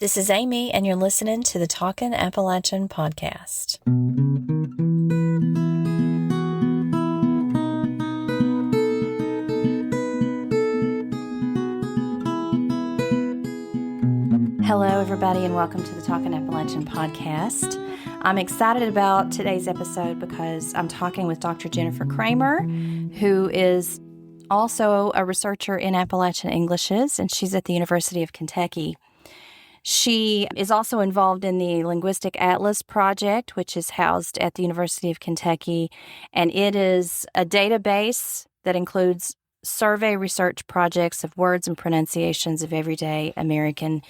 This is Amy, and you're listening to the Talkin' Appalachian podcast. Hello, everybody, and welcome to the Talkin' Appalachian podcast. I'm excited about today's episode because I'm talking with Dr. Jennifer Cramer, who is also a researcher in Appalachian Englishes, and she's at the University of Kentucky. She is also involved in the Linguistic Atlas Project, which is housed at the University of Kentucky, and it is a database that includes survey research projects of words and pronunciations of everyday American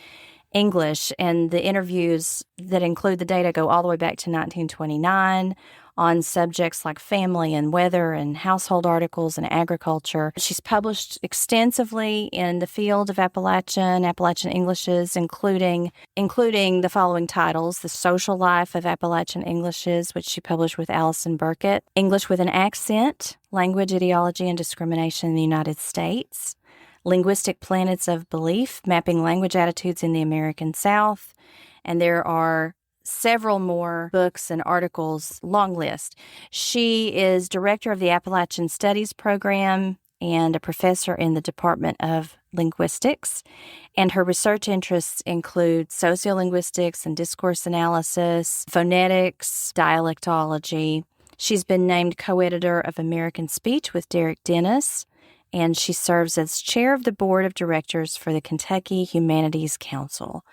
English. And the interviews that include the data go all the way back to 1929 on subjects like family and weather and household articles and agriculture. She's published extensively in the field of Appalachian Englishes, including the following titles: The Social Life of Appalachian Englishes, which she published with Allison Burkette; English with an Accent, Language, Ideology, and Discrimination in the United States; Linguistic Planets of Belief, Mapping Language Attitudes in the American South. And there are several more books and articles, long list. She is director of the Appalachian Studies Program and a professor in the Department of Linguistics. And her research interests include sociolinguistics and discourse analysis, phonetics, dialectology. She's been named co-editor of American Speech with Derek Dennis, and she serves as chair of the board of directors for the Kentucky Humanities Council.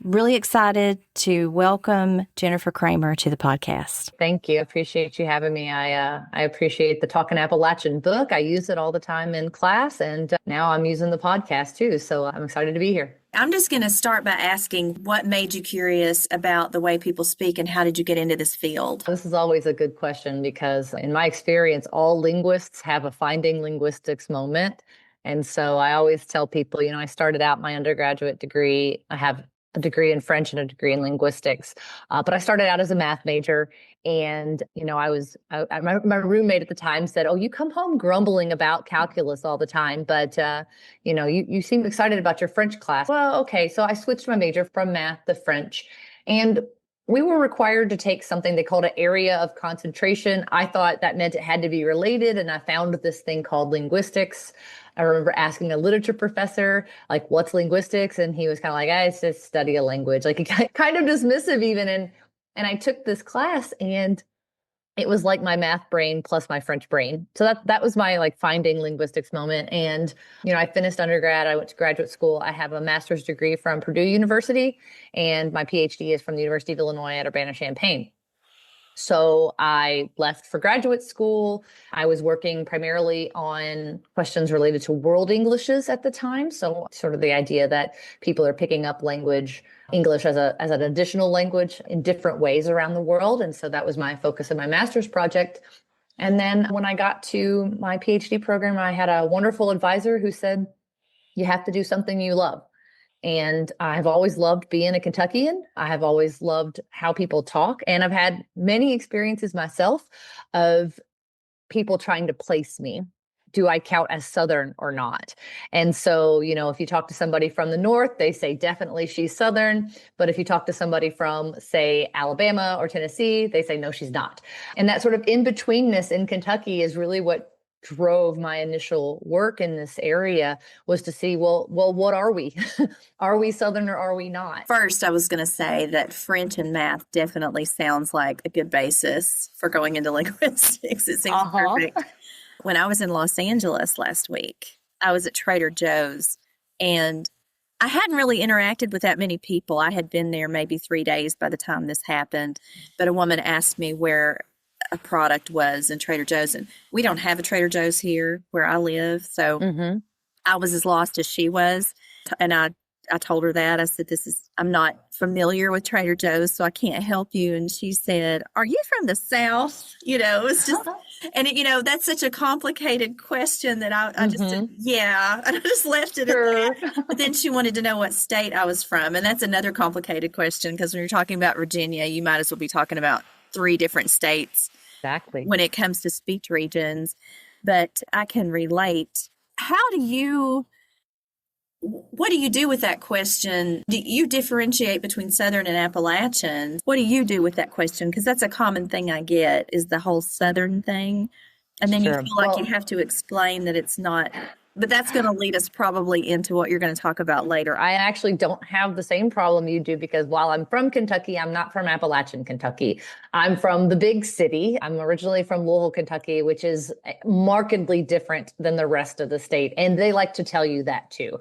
Really excited to welcome Jennifer Cramer to the podcast. Thank you. I appreciate you having me. I appreciate the Talkin' Appalachian book. I use it all the time in class, and now I'm using the podcast too. So I'm excited to be here. I'm just going to start by asking, what made you curious about the way people speak, and how did you get into this field? This is always a good question because in my experience, all linguists have a finding linguistics moment. And so I always tell people, I started out my undergraduate degree. I have a degree in French and a degree in linguistics. But I started out as a math major, and, my roommate at the time said, "Oh, you come home grumbling about calculus all the time, but, you seem excited about your French class." Well, okay. So I switched my major from math to French, and we were required to take something they called an area of concentration. I thought that meant it had to be related, and I found this thing called linguistics. I remember asking a literature professor, like, what's linguistics? And he was kind of like, it's just study a language, like kind of dismissive even. And I took this class, and it was like my math brain plus my French brain. So that was my like finding linguistics moment. And, I finished undergrad. I went to graduate school. I have a master's degree from Purdue University, and my PhD is from the University of Illinois at Urbana-Champaign. So I left for graduate school. I was working primarily on questions related to world Englishes at the time. So sort of the idea that people are picking up English as an additional language in different ways around the world. And so that was my focus of my master's project. And then when I got to my PhD program, I had a wonderful advisor who said, you have to do something you love. And I've always loved being a Kentuckian. I have always loved how people talk. And I've had many experiences myself of people trying to place me. Do I count as Southern or not? And so, if you talk to somebody from the North, they say definitely she's Southern. But if you talk to somebody from, say, Alabama or Tennessee, they say, no, she's not. And that sort of in-betweenness in Kentucky is really what drove my initial work in this area, was to see, well, what are we? Are we Southern or are we not? First, I was going to say that French and math definitely sounds like a good basis for going into linguistics. It seems perfect. When I was in Los Angeles last week, I was at Trader Joe's, and I hadn't really interacted with that many people. I had been there maybe 3 days by the time this happened, but a woman asked me where a product was in Trader Joe's, and we don't have a Trader Joe's here where I live. So I was as lost as she was. And I told her that. I said, I'm not familiar with Trader Joe's, so I can't help you. And she said, "Are you from the South?" It's just, and that's such a complicated question that I just said, yeah. And I just left it at that. But then she wanted to know what state I was from. And that's another complicated question, because when you're talking about Virginia, you might as well be talking about 3 different states. Exactly. When it comes to speech regions. But I can relate. How do you what do you do with that question? Do you differentiate between Southern and Appalachian? What do you do with that question? Because that's a common thing I get is the whole Southern thing. And then you Sure. feel like you have to explain that it's not, but that's going to lead us probably into what you're going to talk about later. I actually don't have the same problem you do because while I'm from Kentucky, I'm not from Appalachian Kentucky. I'm from the big city. I'm originally from Louisville, Kentucky, which is markedly different than the rest of the state. And they like to tell you that too.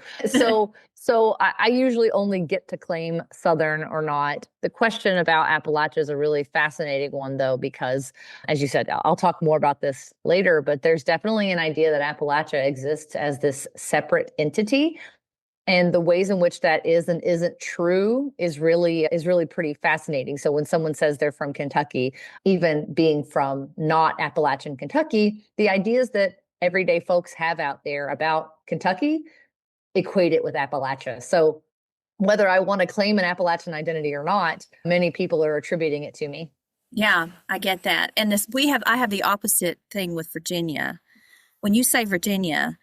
So I usually only get to claim Southern or not. The question about Appalachia is a really fascinating one, though, because as you said, I'll talk more about this later, but there's definitely an idea that Appalachia exists as this separate entity. And the ways in which that is and isn't true is really pretty fascinating. So when someone says they're from Kentucky, even being from not Appalachian Kentucky, the ideas that everyday folks have out there about Kentucky equate it with Appalachia. So whether I want to claim an Appalachian identity or not, many people are attributing it to me. Yeah, I get that. And I have the opposite thing with Virginia. When you say Virginia,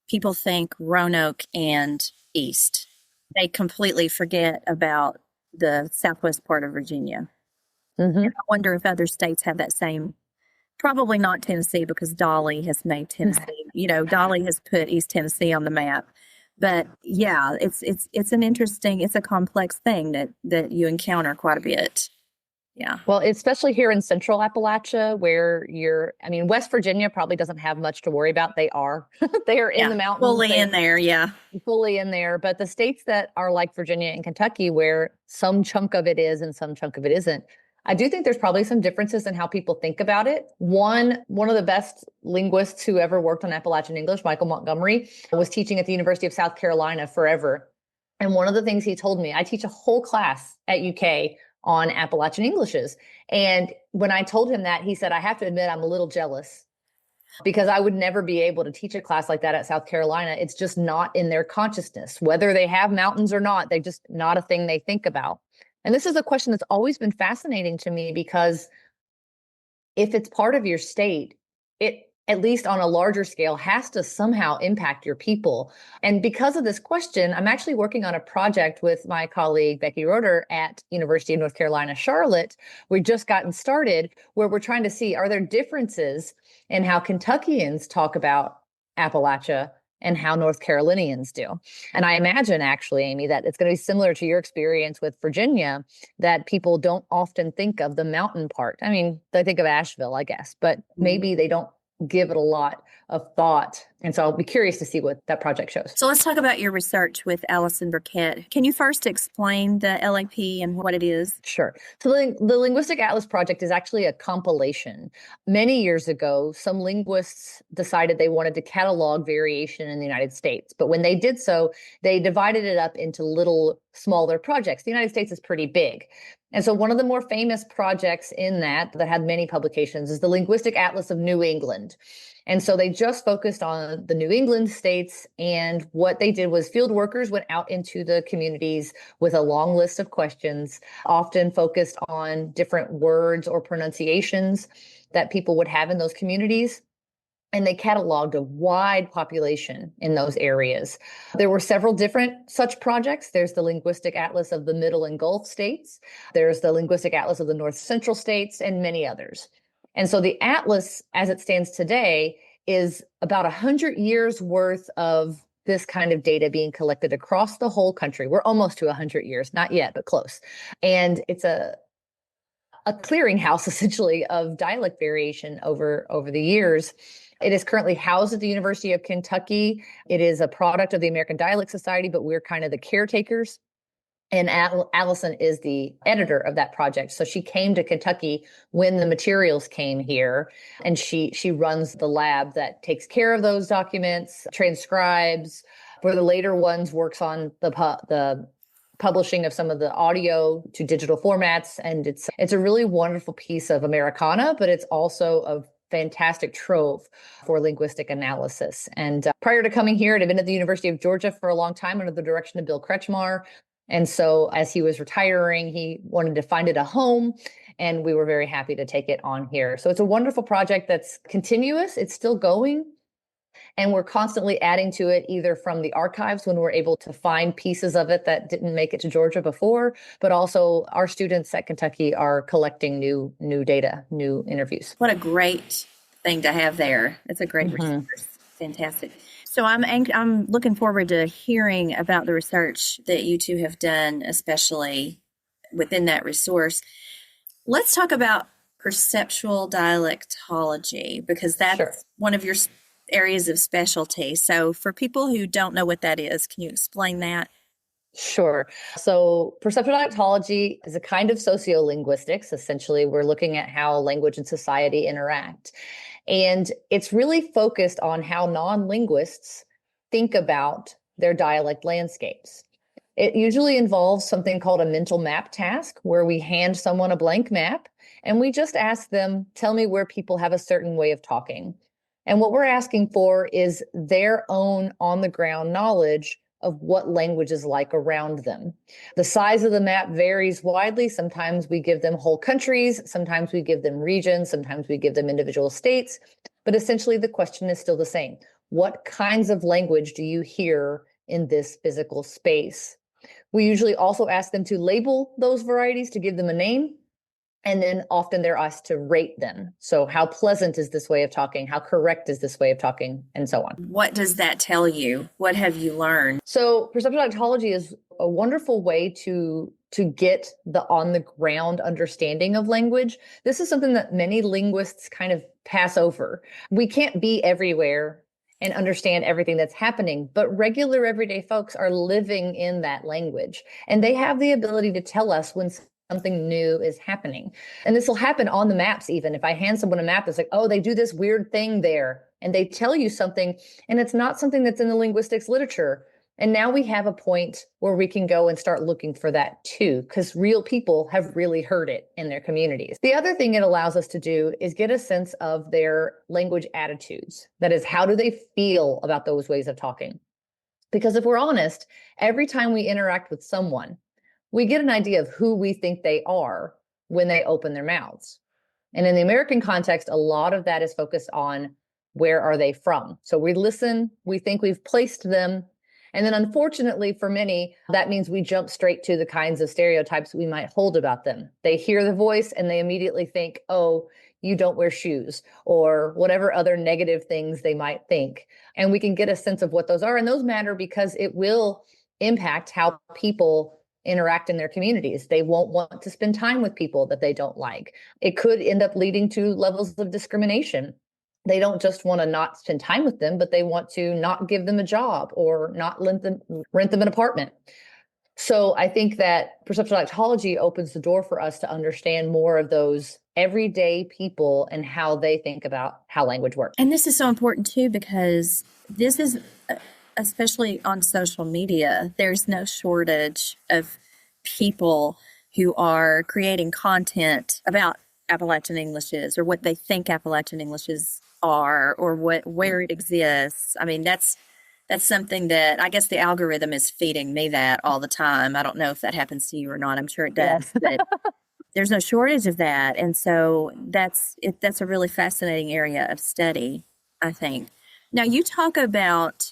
people think Roanoke and East. They completely forget about the southwest part of Virginia. Mm-hmm. And I wonder if other states have that same, probably not Tennessee because Dolly has made Tennessee, Dolly has put East Tennessee on the map. But yeah, it's an interesting, it's a complex thing that you encounter quite a bit. Yeah. Well, especially here in Central Appalachia, where West Virginia probably doesn't have much to worry about. They are in the mountains. Fully in there. Yeah. Fully in there. But the states that are like Virginia and Kentucky, where some chunk of it is and some chunk of it isn't, I do think there's probably some differences in how people think about it. One of the best linguists who ever worked on Appalachian English, Michael Montgomery, was teaching at the University of South Carolina forever. And one of the things he told me, I teach a whole class at UK on Appalachian Englishes. And when I told him that, he said, I have to admit, I'm a little jealous because I would never be able to teach a class like that at South Carolina. It's just not in their consciousness, whether they have mountains or not. They're just not a thing they think about. And this is a question that's always been fascinating to me because if it's part of your state, it, at least on a larger scale, has to somehow impact your people. And because of this question, I'm actually working on a project with my colleague, Becky Roeder at University of North Carolina, Charlotte. We've just gotten started where we're trying to see, are there differences in how Kentuckians talk about Appalachia and how North Carolinians do. And I imagine actually, Amy, that it's going to be similar to your experience with Virginia, that people don't often think of the mountain part. I mean, they think of Asheville, I guess, but maybe they don't give it a lot of thought. And so I'll be curious to see what that project shows. So let's talk about your research with Allison Burkette. Can you first explain the LAP and what it is? Sure. So the Linguistic Atlas Project is actually a compilation. Many years ago, some linguists decided they wanted to catalog variation in the United States. But when they did so, they divided it up into little smaller projects. The United States is pretty big. And so one of the more famous projects in that had many publications is the Linguistic Atlas of New England. And so they just focused on the New England states. And what they did was field workers went out into the communities with a long list of questions, often focused on different words or pronunciations that people would have in those communities. And they cataloged a wide population in those areas. There were several different such projects. There's the Linguistic Atlas of the Middle and Gulf states. There's the Linguistic Atlas of the North Central states and many others. And so the atlas, as it stands today, is about 100 years worth of this kind of data being collected across the whole country. We're almost to 100 years, not yet, but close. And it's a clearinghouse, essentially, of dialect variation over the years. It is currently housed at the University of Kentucky. It is a product of the American Dialect Society, but we're kind of the caretakers. And Allison is the editor of that project. So she came to Kentucky when the materials came here, and she runs the lab that takes care of those documents, transcribes. For the later ones, works on the publishing of some of the audio to digital formats. And it's a really wonderful piece of Americana, but it's also a fantastic trove for linguistic analysis. And prior to coming here, it had been at the University of Georgia for a long time under the direction of Bill Kretschmar. And so as he was retiring, he wanted to find it a home, and we were very happy to take it on here. So it's a wonderful project that's continuous. It's still going. And we're constantly adding to it, either from the archives when we're able to find pieces of it that didn't make it to Georgia before, but also our students at Kentucky are collecting new data, new interviews. What a great thing to have there. It's a great resource. Fantastic. So I'm looking forward to hearing about the research that you two have done, especially within that resource. Let's talk about perceptual dialectology, because that's one of your areas of specialty. So for people who don't know what that is, can you explain that? Sure. So perceptual dialectology is a kind of sociolinguistics. Essentially, we're looking at how language and society interact. And it's really focused on how non-linguists think about their dialect landscapes. It usually involves something called a mental map task, where we hand someone a blank map and we just ask them, tell me where people have a certain way of talking. And what we're asking for is their own on-the-ground knowledge of what language is like around them. The size of the map varies widely. Sometimes we give them whole countries, sometimes we give them regions, sometimes we give them individual states. But essentially, the question is still the same. What kinds of language do you hear in this physical space? We usually also ask them to label those varieties, to give them a name. And then often they're asked to rate them. So how pleasant is this way of talking? How correct is this way of talking? And so on. What does that tell you? What have you learned? So perceptual dialectology is a wonderful way to get the on-the-ground understanding of language. This is something that many linguists kind of pass over. We can't be everywhere and understand everything that's happening, but regular everyday folks are living in that language. And they have the ability to tell us when something new is happening. And this will happen on the maps even. If I hand someone a map, it's like, oh, they do this weird thing there. And they tell you something, and it's not something that's in the linguistics literature. And now we have a point where we can go and start looking for that too, because real people have really heard it in their communities. The other thing it allows us to do is get a sense of their language attitudes. That is, how do they feel about those ways of talking? Because if we're honest, every time we interact with someone, we get an idea of who we think they are when they open their mouths. And in the American context, a lot of that is focused on where are they from. So we listen, we think we've placed them. And then unfortunately for many, that means we jump straight to the kinds of stereotypes we might hold about them. They hear the voice and they immediately think, oh, you don't wear shoes, or whatever other negative things they might think. And we can get a sense of what those are. And those matter because it will impact how people interact in their communities. They won't want to spend time with people that they don't like. It could end up leading to levels of discrimination. They don't just want to not spend time with them, but they want to not give them a job or not rent them an apartment. So I think that perceptual dialectology opens the door for us to understand more of those everyday people and how they think about how language works. And this is so important too, because this is, especially on social media, there's no shortage of people who are creating content about Appalachian Englishes or what they think Appalachian Englishes are or where it exists. I mean, that's something that I guess the algorithm is feeding me that all the time. I don't know if that happens to you or not. I'm sure it does. Yes. But there's no shortage of that. And so that's a really fascinating area of study, I think. Now, you talk about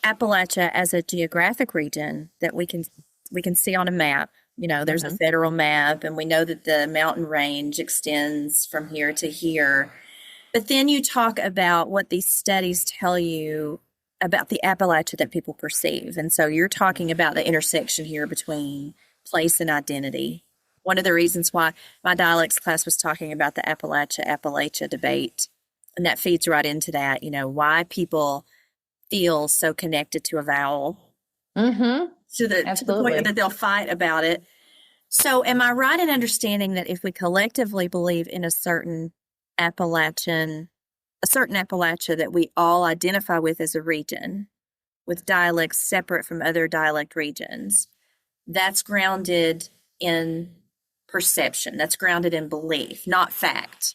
Appalachia as a geographic region that we can see on a map. You know, there's a federal map, and we know that the mountain range extends from here to here. But then you talk about what these studies tell you about the Appalachia that people perceive. And so you're talking about the intersection here between place and identity. One of the reasons why my dialects class was talking about the Appalachia debate, and that feeds right into that, you know, why people feel so connected to a vowel to the point that they'll fight about it. So am I right in understanding that if we collectively believe in a certain Appalachia that we all identify with as a region, with dialects separate from other dialect regions, that's grounded in perception, that's grounded in belief, not fact?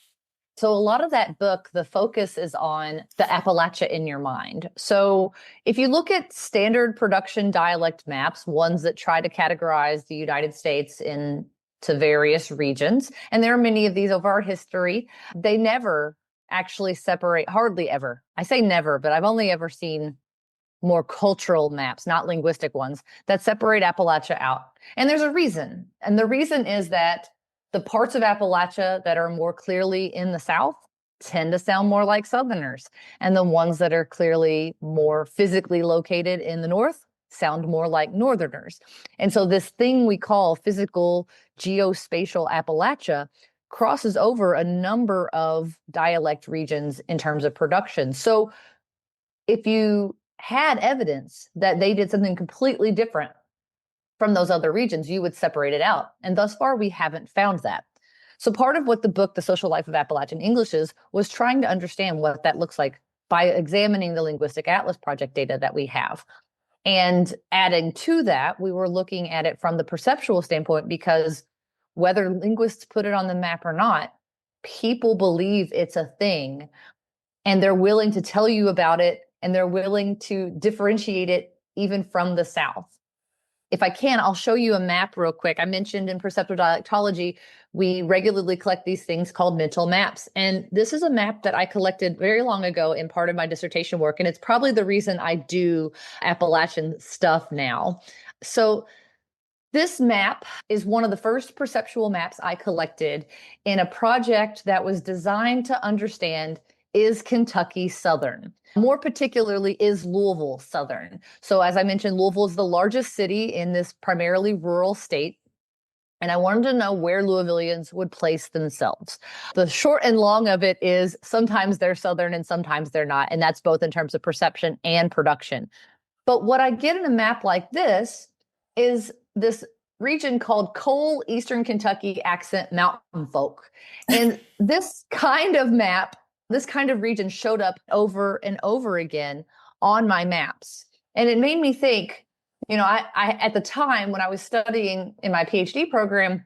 So a lot of that book, the focus is on the Appalachia in your mind. So if you look at standard production dialect maps, ones that try to categorize the United States into various regions, and there are many of these over our history, they never actually separate, hardly ever. I say never, but I've only ever seen more cultural maps, not linguistic ones, that separate Appalachia out. And there's a reason. And the reason is that the parts of Appalachia that are more clearly in the South tend to sound more like Southerners. And the ones that are clearly more physically located in the North sound more like Northerners. And so this thing we call physical geospatial Appalachia crosses over a number of dialect regions in terms of production. So if you had evidence that they did something completely different from those other regions, you would separate it out. And thus far, we haven't found that. So part of what the book, The Social Life of Appalachian English was trying to understand what that looks like by examining the Linguistic Atlas Project data that we have. And adding to that, we were looking at it from the perceptual standpoint, because whether linguists put it on the map or not, people believe it's a thing, and they're willing to tell you about it, and they're willing to differentiate it even from the South. If I can, I'll show you a map real quick. I mentioned in perceptual dialectology, we regularly collect these things called mental maps. And this is a map that I collected very long ago in part of my dissertation work. And it's probably the reason I do Appalachian stuff now. So this map is one of the first perceptual maps I collected in a project that was designed to understand, is Kentucky Southern? More particularly, is Louisville Southern? So as I mentioned, Louisville is the largest city in this primarily rural state. And I wanted to know where Louisvillians would place themselves. The short and long of it is sometimes they're Southern and sometimes they're not. And that's both in terms of perception and production. But what I get in a map like this is this region called Coal Eastern Kentucky Accent Mountain Folk. And this kind of map, this kind of region showed up over and over again on my maps. And it made me think, I at the time when I was studying in my PhD program,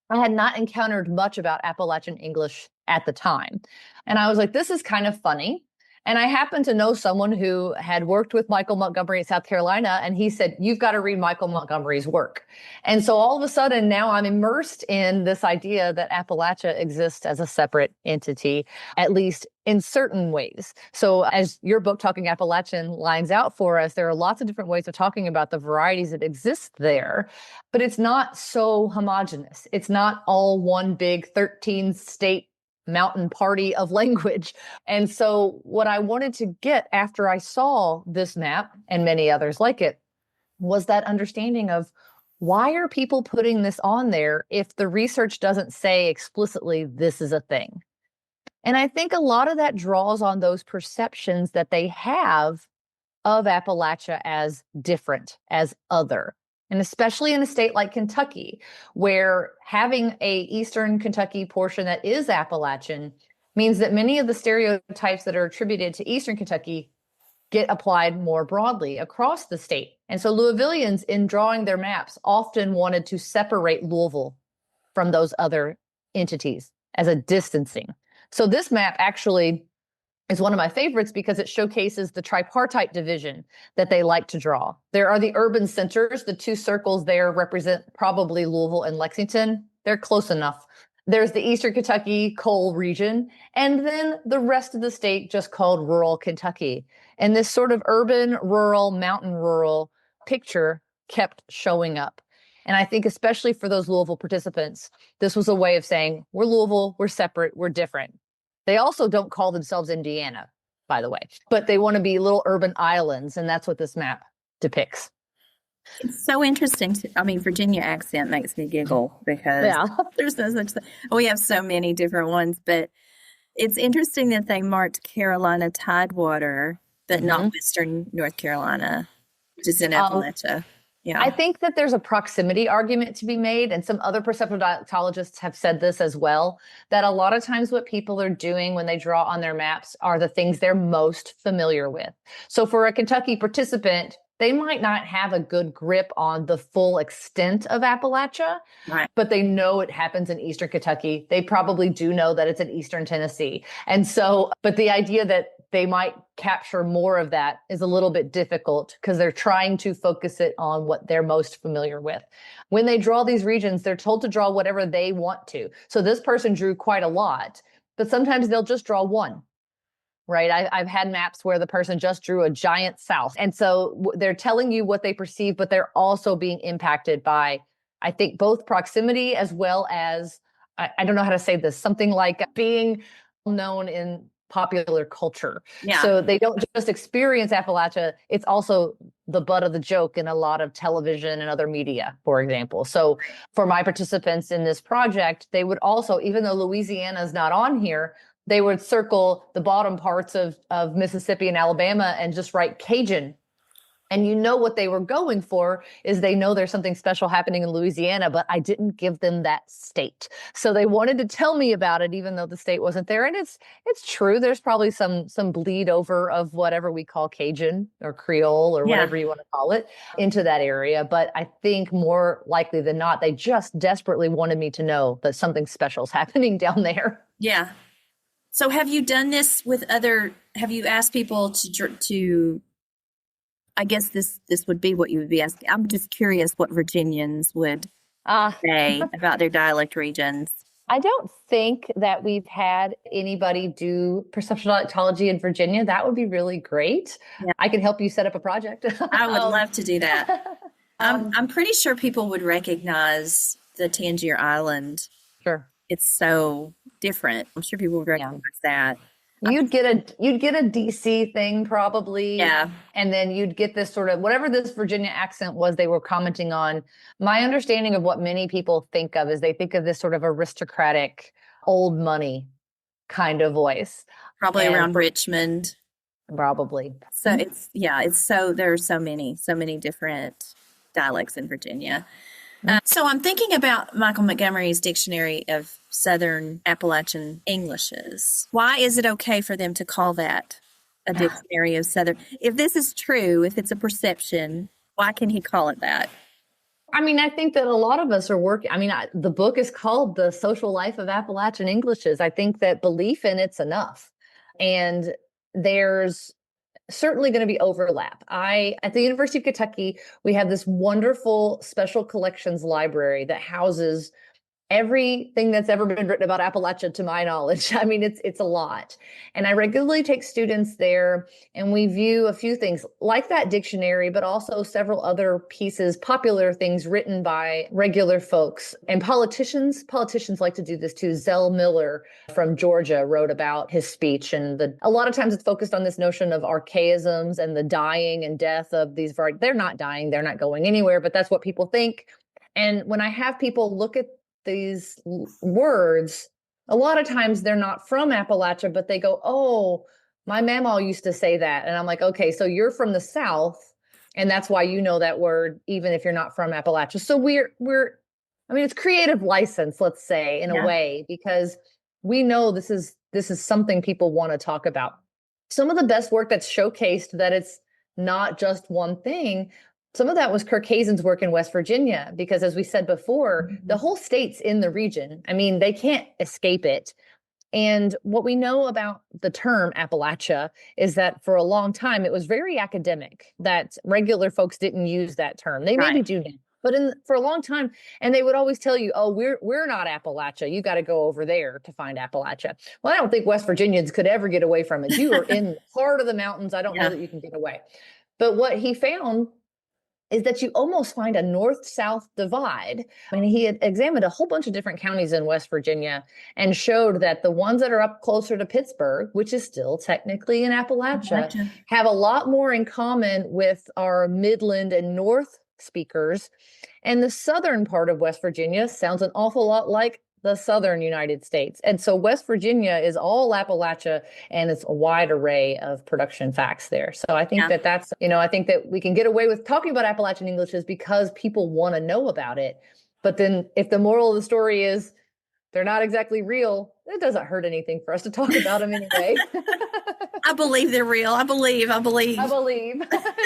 I had not encountered much about Appalachian English at the time. And I was like, this is kind of funny. And I happened to know someone who had worked with Michael Montgomery in South Carolina, and he said, you've got to read Michael Montgomery's work. And so all of a sudden now I'm immersed in this idea that Appalachia exists as a separate entity, at least in certain ways. So as your book, Talking Appalachian, lines out for us, there are lots of different ways of talking about the varieties that exist there, but it's not so homogenous. It's not all one big 13-state mountain party of language. And so what I wanted to get after I saw this map and many others like it was that understanding of, why are people putting this on there if the research doesn't say explicitly this is a thing? And I think a lot of that draws on those perceptions that they have of Appalachia as different, as other. And especially in a state like Kentucky, where having a Eastern Kentucky portion that is Appalachian means that many of the stereotypes that are attributed to Eastern Kentucky get applied more broadly across the state. And so Louisvillians, in drawing their maps, often wanted to separate Louisville from those other entities as a distancing. So this map actually is one of my favorites because it showcases the tripartite division that they like to draw. There are the urban centers. The two circles there represent probably Louisville and Lexington. They're close enough. There's the Eastern Kentucky coal region, and then the rest of the state just called rural Kentucky. And this sort of urban, rural, mountain rural picture kept showing up. And I think especially for those Louisville participants, this was a way of saying, we're Louisville, we're separate, we're different. They also don't call themselves Indiana, by the way, but they want to be little urban islands. And that's what this map depicts. It's so interesting. Virginia accent makes me giggle because there's no such thing. We have so many different ones, but it's interesting that they marked Carolina Tidewater, but not Western North Carolina, which is in Appalachia. Yeah. I think that there's a proximity argument to be made, and some other perceptual dialectologists have said this as well, that a lot of times what people are doing when they draw on their maps are the things they're most familiar with. So for a Kentucky participant, they might not have a good grip on the full extent of Appalachia, right, but they know it happens in Eastern Kentucky. They probably do know that it's in Eastern Tennessee. And so, but the idea that they might capture more of that is a little bit difficult because they're trying to focus it on what they're most familiar with. When they draw these regions, they're told to draw whatever they want to. So this person drew quite a lot. but sometimes they'll just draw one. Right. I've had maps where the person just drew a giant south. And so they're telling you what they perceive, but they're also being impacted by, I think, both proximity as well as, I don't know how to say this, something like being known in popular culture. Yeah. So they don't just experience Appalachia. It's also the butt of the joke in a lot of television and other media, for example. So for my participants in this project, they would also, even though Louisiana is not on here, they would circle the bottom parts of Mississippi and Alabama and just write Cajun. And you know what they were going for is they know there's something special happening in Louisiana, but I didn't give them that state. So they wanted to tell me about it, even though the state wasn't there. And it's true. There's probably some bleed over of whatever we call Cajun or Creole or whatever you want to call it into that area. But I think more likely than not, they just desperately wanted me to know that something special is happening down there. Yeah. So have you done this with have you asked people to, I guess this would be what you would be asking. I'm just curious what Virginians would say about their dialect regions. I don't think that we've had anybody do perceptual dialectology in Virginia. That would be really great. Yeah. I can help you set up a project. I would love to do that. I'm pretty sure people would recognize the Tangier Island. Sure. It's so different. I'm sure people would recognize that. You'd get a DC thing probably. Yeah. And then you'd get this sort of, whatever this Virginia accent was they were commenting on. My understanding of what many people think of is they think of this sort of aristocratic, old money kind of voice. Probably around Richmond. Probably. So there are so many different dialects in Virginia. So I'm thinking about Michael Montgomery's Dictionary of Southern Appalachian Englishes. Why is it okay for them to call that a dictionary of Southern? If this is true, if it's a perception, why can he call it that? I mean, I think that a lot of us are working. I mean, the book is called The Social Life of Appalachian Englishes. I think that belief in it's enough. And there's certainly going to be overlap. At the University of Kentucky, we have this wonderful special collections library that houses everything that's ever been written about Appalachia, to my knowledge. I mean, it's a lot. And I regularly take students there and we view a few things like that dictionary, but also several other pieces, popular things written by regular folks and politicians. Politicians like to do this too. Zell Miller from Georgia wrote about his speech, and a lot of times it's focused on this notion of archaisms and the dying and death of these. They're not dying, they're not going anywhere, but that's what people think. And when I have people look at these words, a lot of times they're not from Appalachia, but they go, oh, my mama used to say that. And I'm like, okay, so you're from the South and that's why you know that word, even if you're not from Appalachia. So it's creative license, let's say, in a way, because we know this is something people want to talk about. Some of the best work that's showcased that it's not just one thing. Some of that was Kirk Hazen's work in West Virginia, because as we said before, the whole state's in the region. I mean, they can't escape it. And what we know about the term Appalachia is that for a long time, it was very academic, that regular folks didn't use that term. They maybe do now, but for a long time, and they would always tell you, oh, we're not Appalachia. You got to go over there to find Appalachia. Well, I don't think West Virginians could ever get away from it. You are in the heart of the mountains. I don't know that you can get away. But what he found is that you almost find a north-south divide. I mean, he had examined a whole bunch of different counties in West Virginia and showed that the ones that are up closer to Pittsburgh, which is still technically in Appalachia, have a lot more in common with our Midland and North speakers. And the southern part of West Virginia sounds an awful lot like the southern United States. And so West Virginia is all Appalachia, and it's a wide array of production facts there. So I think that's, I think that we can get away with talking about Appalachian Englishes because people want to know about it. But then if the moral of the story is they're not exactly real, it doesn't hurt anything for us to talk about them anyway. I believe they're real. I believe.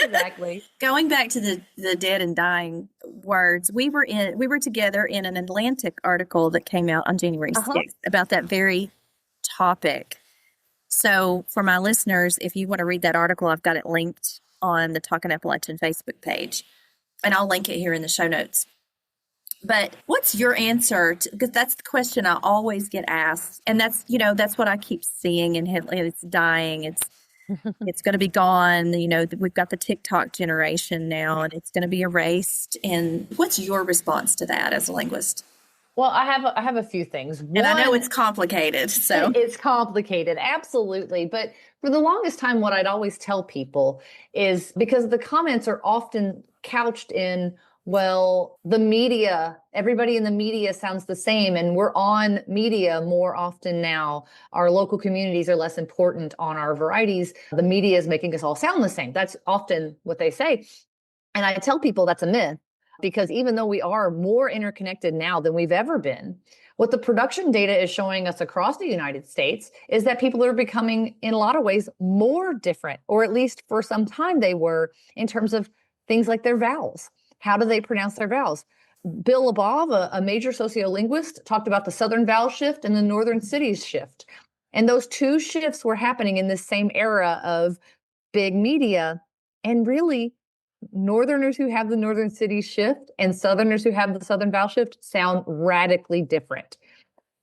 Exactly. Going back to the dead and dying words, we were together in an Atlantic article that came out on January 6th about that very topic. So for my listeners, if you want to read that article, I've got it linked on the Talkin' Appalachian Facebook page, and I'll link it here in the show notes. But what's your answer? Because that's the question I always get asked. And that's what I keep seeing in headlines. It's dying. It's going to be gone. We've got the TikTok generation now, and it's going to be erased. And what's your response to that as a linguist? Well, I have a few things. And I know it's complicated. So it's complicated, absolutely. But for the longest time, what I'd always tell people is, because the comments are often couched in, well, the media, everybody in the media sounds the same, and we're on media more often now. Our local communities are less important on our varieties. The media is making us all sound the same. That's often what they say. And I tell people that's a myth, because even though we are more interconnected now than we've ever been, what the production data is showing us across the United States is that people are becoming, in a lot of ways, more different, or at least for some time they were, in terms of things like their vowels. How do they pronounce their vowels? Bill Above, a major sociolinguist, talked about the Southern vowel shift and the Northern cities shift. And those two shifts were happening in this same era of big media. And really, Northerners who have the Northern cities shift and Southerners who have the Southern vowel shift sound radically different.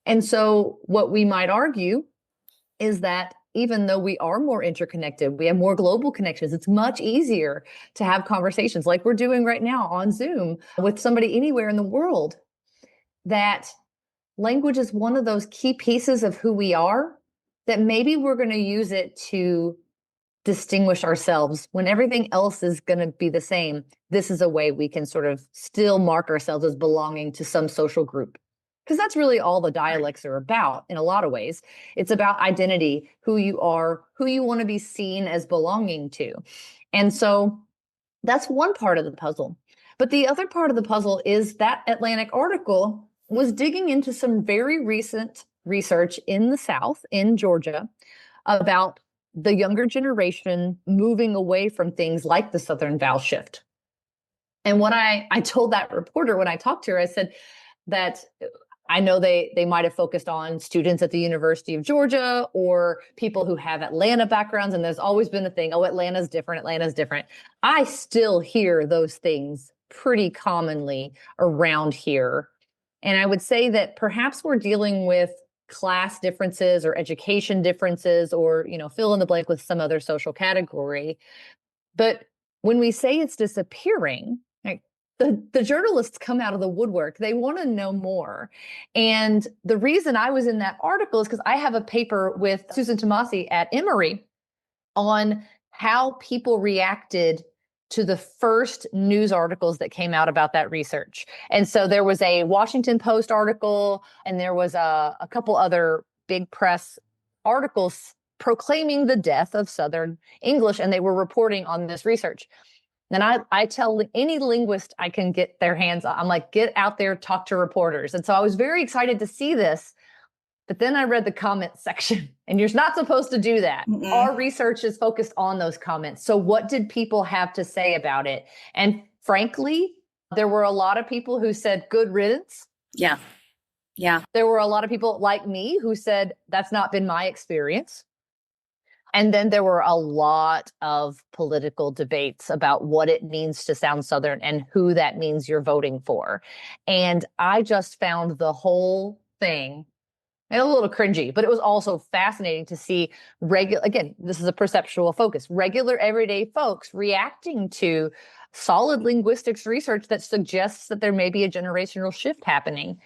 And so what we might argue is that even though we are more interconnected, we have more global connections, it's much easier to have conversations like we're doing right now on Zoom with somebody anywhere in the world, that language is one of those key pieces of who we are, that maybe we're going to use it to distinguish ourselves when everything else is going to be the same. This is a way we can sort of still mark ourselves as belonging to some social group. Because that's really all the dialects are about in a lot of ways. It's about identity, who you are, who you want to be seen as belonging to. And so that's one part of the puzzle. But the other part of the puzzle is that Atlantic article was digging into some very recent research in the South, in Georgia, about the younger generation moving away from things like the Southern vowel shift. And what I told that reporter when I talked to her, I said that I know they might have focused on students at the University of Georgia or people who have Atlanta backgrounds. And there's always been a thing, oh, Atlanta's different. I still hear those things pretty commonly around here. And I would say that perhaps we're dealing with class differences or education differences, or, fill in the blank with some other social category. But when we say it's disappearing, the journalists come out of the woodwork. They want to know more. And the reason I was in that article is because I have a paper with Susan Tomasi at Emory on how people reacted to the first news articles that came out about that research. And so there was a Washington Post article, and there was a couple other big press articles proclaiming the death of Southern English, and they were reporting on this research. And I tell any linguist I can get their hands on, I'm like, get out there, talk to reporters. And so I was very excited to see this. But then I read the comment section, and you're not supposed to do that. Mm-mm. Our research is focused on those comments. So what did people have to say about it? And frankly, there were a lot of people who said, good riddance. Yeah. There were a lot of people like me who said, that's not been my experience. And then there were a lot of political debates about what it means to sound Southern and who that means you're voting for. And I just found the whole thing a little cringy, but it was also fascinating to see again, this is a perceptual focus, regular everyday folks reacting to solid linguistics research that suggests that there may be a generational shift happening.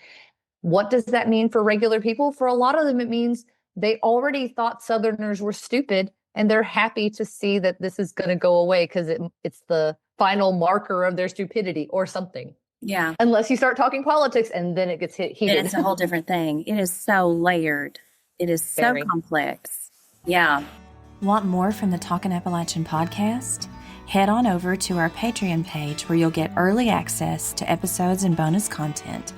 What does that mean for regular people? For a lot of them, it means they already thought Southerners were stupid, and they're happy to see that this is going to go away because it's the final marker of their stupidity or something. Yeah. Unless you start talking politics, and then it gets heated. It's a whole different thing. It is so layered. It is so complex. Yeah. Want more from the Talkin' Appalachian podcast? Head on over to our Patreon page, where you'll get early access to episodes and bonus content,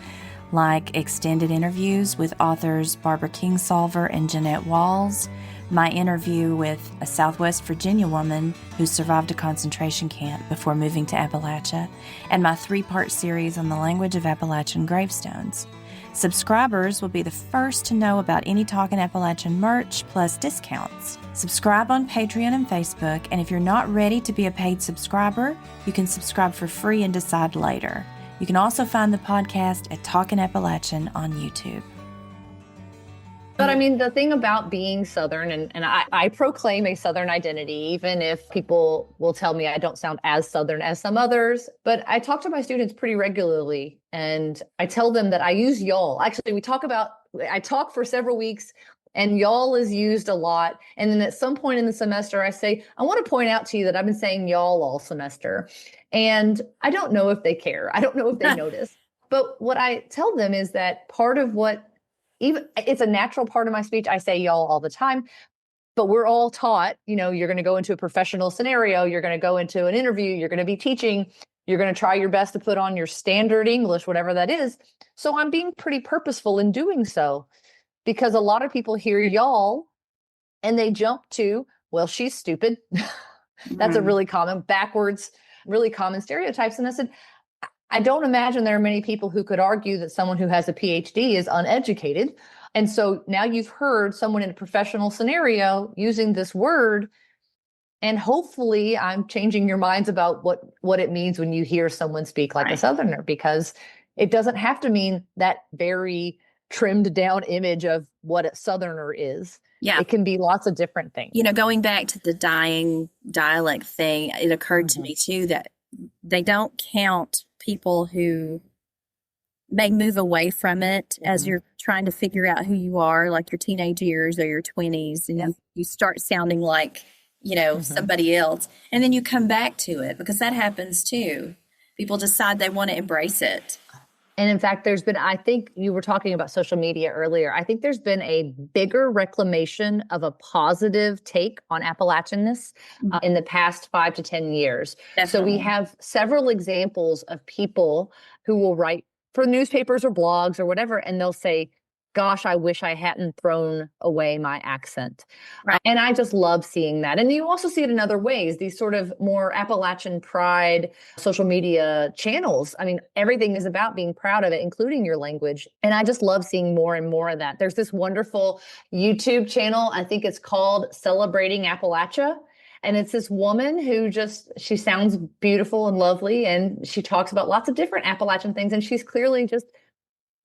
like extended interviews with authors Barbara Kingsolver and Jeanette Walls, my interview with a Southwest Virginia woman who survived a concentration camp before moving to Appalachia, and my 3-part series on the language of Appalachian gravestones. Subscribers will be the first to know about any Talkin' Appalachian merch plus discounts. Subscribe on Patreon and Facebook, and if you're not ready to be a paid subscriber, you can subscribe for free and decide later. You can also find the podcast at Talkin' Appalachian on YouTube. But I mean, the thing about being Southern, and I proclaim a Southern identity, even if people will tell me I don't sound as Southern as some others. But I talk to my students pretty regularly, and I tell them that I use y'all. Actually, I talk for several weeks, and y'all is used a lot. And then at some point in the semester, I say, I want to point out to you that I've been saying y'all all semester. And I don't know if they care. I don't know if they notice. But what I tell them is that part of it's a natural part of my speech. I say y'all all the time, but we're all taught, you're going to go into a professional scenario. You're going to go into an interview. You're going to be teaching. You're going to try your best to put on your standard English, whatever that is. So I'm being pretty purposeful in doing so, because a lot of people hear y'all and they jump to, well, she's stupid. That's a really common really common stereotypes. And I said, I don't imagine there are many people who could argue that someone who has a PhD is uneducated. And so now you've heard someone in a professional scenario using this word, and hopefully I'm changing your minds about what it means when you hear someone speak like a Southerner, because it doesn't have to mean that very trimmed down image of what a Southerner is. Yeah. It can be lots of different things. Going back to the dying dialect thing, it occurred to me too that they don't count people who may move away from it as you're trying to figure out who you are, like your teenage years or your 20s, and you start sounding like, somebody else. And then you come back to it, because that happens too. People decide they want to embrace it. And in fact, I think you were talking about social media earlier. I think there's been a bigger reclamation of a positive take on Appalachianness in the past 5 to 10 years. Definitely. So we have several examples of people who will write for newspapers or blogs or whatever, and they'll say, gosh, I wish I hadn't thrown away my accent. Right. And I just love seeing that. And you also see it in other ways, these sort of more Appalachian pride social media channels. I mean, everything is about being proud of it, including your language. And I just love seeing more and more of that. There's this wonderful YouTube channel, I think it's called Celebrating Appalachia. And it's this woman who she sounds beautiful and lovely. And she talks about lots of different Appalachian things. And she's clearly just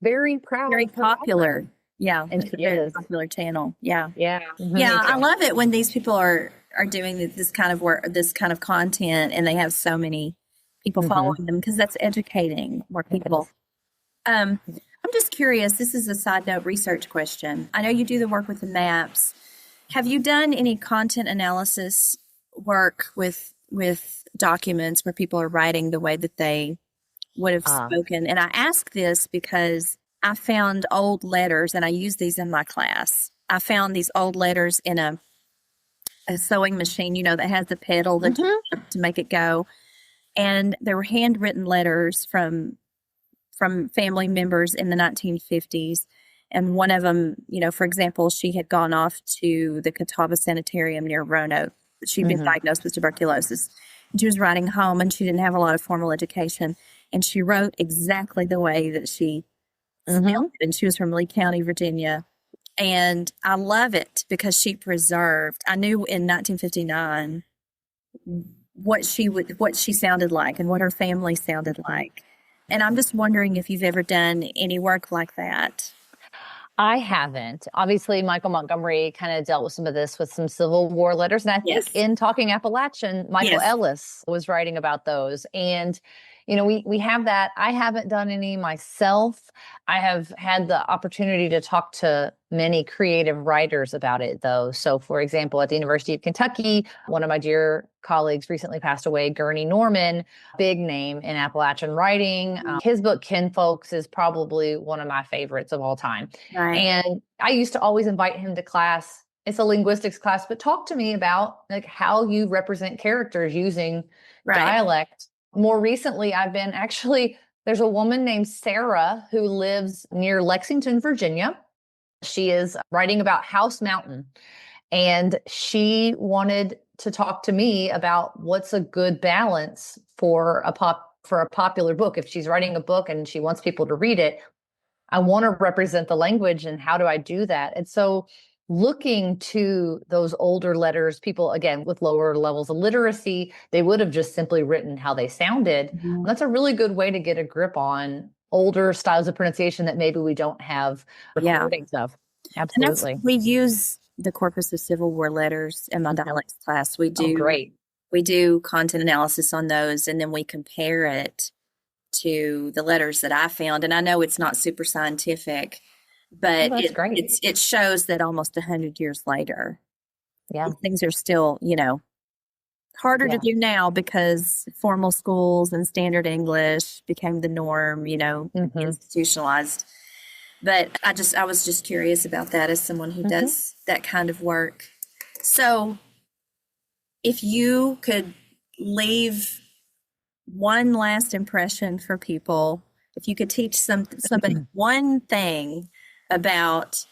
very proud. Very popular. Yeah. And it's a very popular channel. Yeah. Yeah. Yeah. I love it when these people are doing this kind of work, this kind of content, and they have so many people following them, because that's educating more people. I'm just curious. This is a side note research question. I know you do the work with the maps. Have you done any content analysis work with documents where people are writing the way that they would have spoken? And I ask this because I found old letters, and I use these in my class. I found these old letters in a sewing machine, that has the pedal that to make it go. And there were handwritten letters from family members in the 1950s. And one of them, for example, she had gone off to the Catawba Sanitarium near Roanoke. She'd been diagnosed with tuberculosis. And she was writing home, and she didn't have a lot of formal education. And she wrote exactly the way that she sounded. And she was from Lee County, Virginia. And I love it because she preserved. I knew in 1959 what she sounded like and what her family sounded like. And I'm just wondering if you've ever done any work like that. I haven't. Obviously, Michael Montgomery kind of dealt with some of this with some Civil War letters. And I think in Talking Appalachian, Michael Ellis was writing about those. And, we have that. I haven't done any myself. I have had the opportunity to talk to many creative writers about it, though. So, for example, at the University of Kentucky, one of my dear colleagues recently passed away, Gurney Norman, big name in Appalachian writing. His book, Kinfolks, is probably one of my favorites of all time. Right. And I used to always invite him to class. It's a linguistics class, but talk to me about how you represent characters using dialect. More recently, there's a woman named Sarah who lives near Lexington, Virginia. She is writing about House Mountain, and she wanted to talk to me about what's a good balance for a popular book. If she's writing a book and she wants people to read it, I want to represent the language, and how do I do that? And so looking to those older letters, people, again, with lower levels of literacy, they would have just simply written how they sounded. Mhm. That's a really good way to get a grip on older styles of pronunciation that maybe we don't have Yeah. recordings of. And Absolutely. we use the corpus of Civil War letters in my dialects class. We Oh, great. do content analysis on those, and then we compare it to the letters that I found. And I know it's not super scientific, but That's great. it shows that almost 100 years later, Yeah. things are still, harder to do now because formal schools and standard English became the norm, institutionalized. But I was just curious about that as someone who does that kind of work. So if you could leave one last impression for people, if you could teach somebody one thing about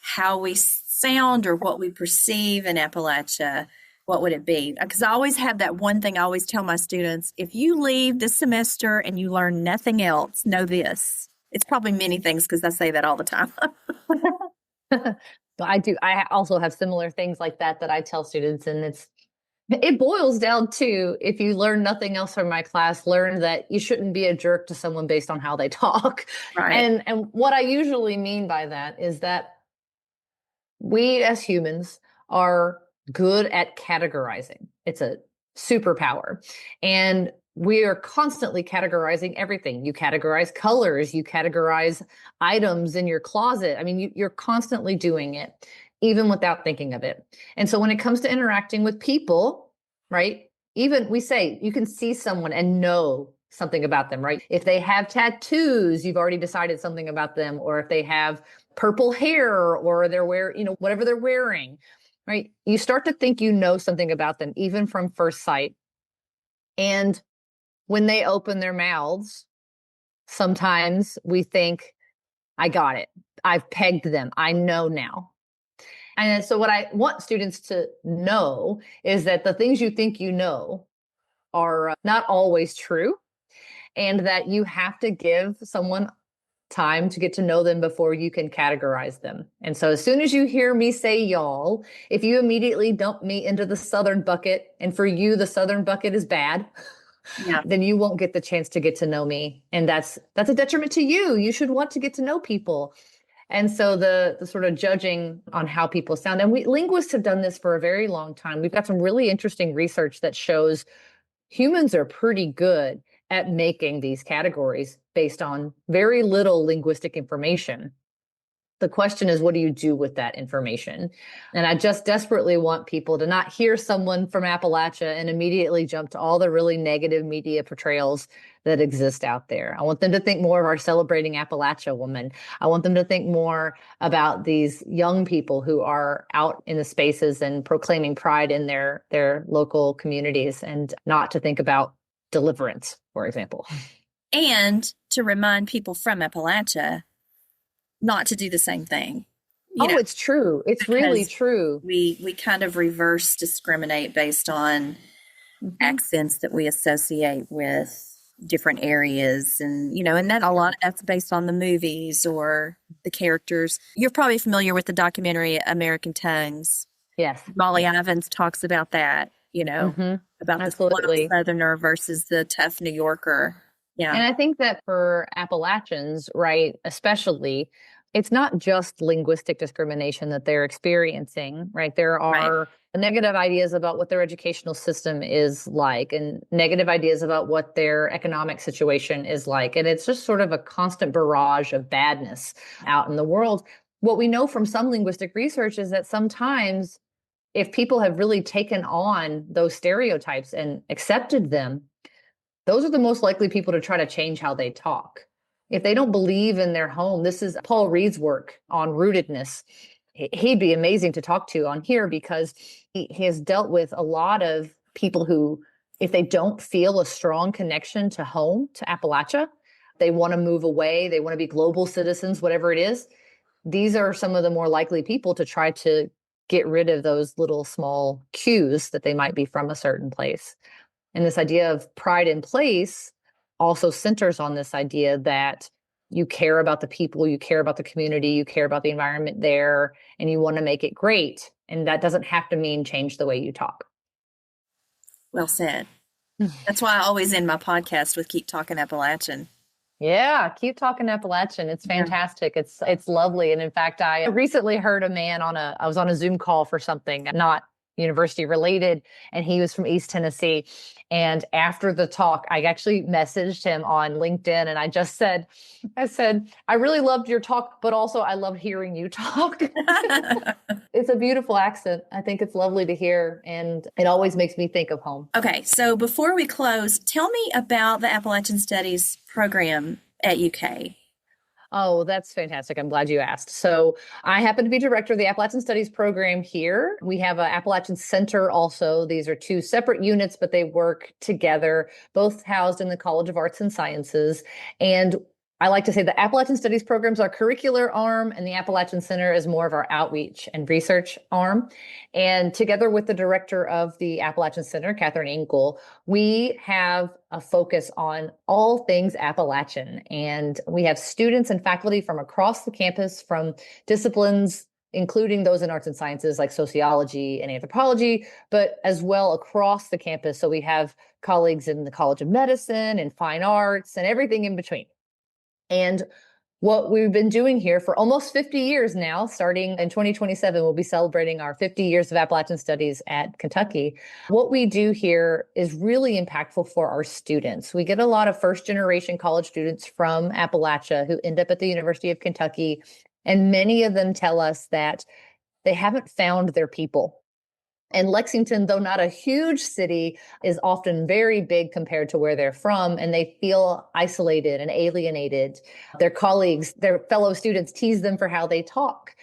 how we sound or what we perceive in Appalachia, what would it be? Because I always have that one thing I always tell my students, if you leave this semester and you learn nothing else, know this. It's probably many things because I say that all the time. I do. I also have similar things like that I tell students, and it boils down to, if you learn nothing else from my class, learn that you shouldn't be a jerk to someone based on how they talk. Right. And what I usually mean by that is that we as humans are good at categorizing. It's a superpower. And we are constantly categorizing everything. You categorize colors, you categorize items in your closet. I mean, you're constantly doing it, even without thinking of it. And so when it comes to interacting with people, right? Even we say you can see someone and know something about them, right? If they have tattoos, you've already decided something about them. Or if they have purple hair, or they're wearing, whatever they're wearing, right? You start to think you know something about them, even from first sight. And when they open their mouths, sometimes we think, I got it. I've pegged them. I know now. And so what I want students to know is that the things you think you know are not always true, and that you have to give someone time to get to know them before you can categorize them. And so as soon as you hear me say y'all, if you immediately dump me into the Southern bucket, and for you the Southern bucket is bad, then you won't get the chance to get to know me. And that's a detriment to you. You should want to get to know people. And so the sort of judging on how people sound, and linguists have done this for a very long time. We've got some really interesting research that shows humans are pretty good at making these categories based on very little linguistic information. The question is, what do you do with that information? And I just desperately want people to not hear someone from Appalachia and immediately jump to all the really negative media portrayals that exist out there. I want them to think more of our Celebrating Appalachia woman. I want them to think more about these young people who are out in the spaces and proclaiming pride in their local communities, and not to think about deliverance, for example. And to remind people from Appalachia not to do the same thing. It's true. It's really true. We kind of reverse discriminate based on accents that we associate with different areas, and and that that's based on the movies or the characters. You're probably familiar with the documentary American Tongues. Yes. Molly Ivins talks about that, about Absolutely. the Southerner versus the tough New Yorker. Yeah. And I think that for Appalachians, right, especially, it's not just linguistic discrimination that they're experiencing, right? There are negative ideas about what their educational system is like, and negative ideas about what their economic situation is like. And it's just sort of a constant barrage of badness out in the world. What we know from some linguistic research is that sometimes, if people have really taken on those stereotypes and accepted them, those are the most likely people to try to change how they talk. If they don't believe in their home, this is Paul Reed's work on rootedness. He'd be amazing to talk to on here, because he has dealt with a lot of people who, if they don't feel a strong connection to home, to Appalachia, they want to move away, they want to be global citizens, whatever it is. These are some of the more likely people to try to get rid of those little small cues that they might be from a certain place. And this idea of pride in place also centers on this idea that you care about the people, you care about the community, you care about the environment there, and you want to make it great. And that doesn't have to mean change the way you talk. Well said. That's why I always end my podcast with Keep Talking Appalachian. Yeah, keep talking Appalachian. It's fantastic. It's lovely. And in fact, I recently heard a man I was on a Zoom call for something, not university related, and he was from East Tennessee. And after the talk, I actually messaged him on LinkedIn and I said, I really loved your talk, but also I loved hearing you talk. It's a beautiful accent. I think it's lovely to hear, and it always makes me think of home. Okay, so before we close, tell me about the Appalachian Studies program at UK. Oh, that's fantastic. I'm glad you asked. So I happen to be director of the Appalachian Studies program here. We have an Appalachian Center also. These are two separate units, but they work together, both housed in the College of Arts and Sciences. And I like to say the Appalachian Studies programs are curricular arm, and the Appalachian Center is more of our outreach and research arm. And together with the director of the Appalachian Center, Catherine Inkle, we have a focus on all things Appalachian. And we have students and faculty from across the campus, from disciplines including those in arts and sciences like sociology and anthropology, but as well across the campus. So we have colleagues in the College of Medicine and Fine Arts and everything in between. And what we've been doing here for almost 50 years now, starting in 2027, we'll be celebrating our 50 years of Appalachian Studies at Kentucky. What we do here is really impactful for our students. We get a lot of first-generation college students from Appalachia who end up at the University of Kentucky, and many of them tell us that they haven't found their people. And Lexington, though not a huge city, is often very big compared to where they're from, and they feel isolated and alienated. Their colleagues, their fellow students tease them for how they talk.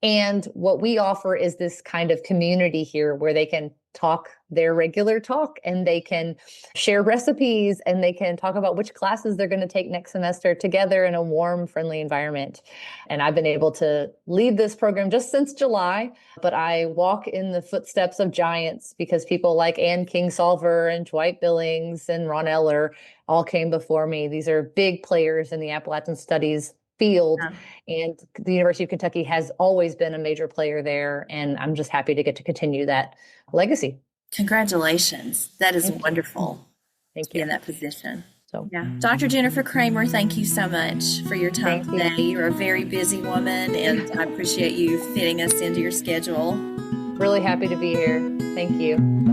And what we offer is this kind of community here where they can talk their regular talk, and they can share recipes, and they can talk about which classes they're going to take next semester together in a warm, friendly environment. And I've been able to lead this program just since July, but I walk in the footsteps of giants because people like Anne Kingsolver and Dwight Billings and Ron Eller all came before me. These are big players in the Appalachian Studies field. And the University of Kentucky has always been a major player there. And I'm just happy to get to continue that legacy. Congratulations. That is wonderful. Thank to be you. in that position. So, yeah. Dr. Jennifer Kramer, thank you so much for your time today. You're a very busy woman, and I appreciate you fitting us into your schedule. Really happy to be here. Thank you.